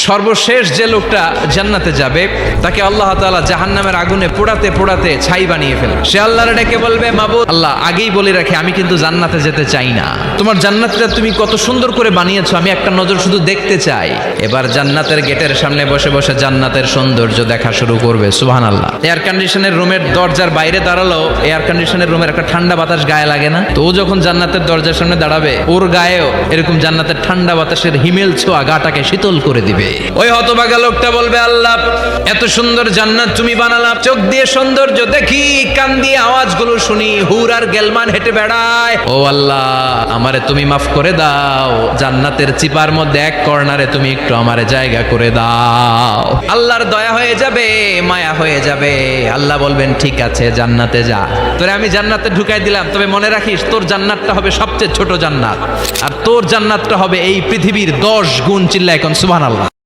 সর্বশেষ যে লোকটা জান্নাতে যাবে তাকে আল্লাহ তাআলা জাহান্নামের আগুনে পোড়াতে পোড়াতে ছাই বানিয়ে ফেলে। সে আল্লাহর ডেকে বলবে, মাবুদ আল্লাহ, আগেই বলে রাখি আমি কিন্তু জান্নাতে যেতে চাই না। তোমার জান্নাতটা তুমি কত সুন্দর করে বানিয়েছো, আমি একটা নজর শুধু দেখতে চাই। এবার জান্নাতের গেটের সামনে বসে বসে জান্নাতের সৌন্দর্য দেখা শুরু করবে। সুবহানাল্লাহ। এয়ার কন্ডিশনের রুমের দরজার বাইরে দাঁড়ালো, এয়ার কন্ডিশনের রুমের একটা ঠান্ডা বাতাস গায়ে লাগে না? তো ও যখন জান্নাতের দরজার সামনে দাঁড়াবে, ওর গায়েও এরকম জান্নাতের ঠান্ডা বাতাসের হিমেল ছোঁয়া গাটাকে শীতল করে দিবে। ওই হতভাগা লোকটা বলবে, আল্লাহ এত সুন্দর জান্নাত তুমি বানালাম, চোখ দিয়ে সৌন্দর্য দেখি, কান দিয়ে আওয়াজগুলো শুনি, হুর আর গেলমান হেঁটে বেড়ায়। ও আল্লাহ, আমারে তুমি মাফ করে দাও, জান্নাতের চিপার মধ্যে এক কর্নারে তুমি একটু আমারে জায়গা করে দাও। আল্লাহর দয়া হয়ে যাবে, মায়া হয়ে যাবে। আল্লাহ বলবেন, ঠিক আছে জান্নাতে যা, তোরে আমি জান্নাতে ঢুকাই দিলাম, তবে মনে রাখিস তোর জান্নাতটা হবে সবচেয়ে ছোট জান্নাত, আর তোর জান্নাতটা হবে এই পৃথিবীর 10 গুণ। চিল্লা এখন সুবহানাল্লাহ।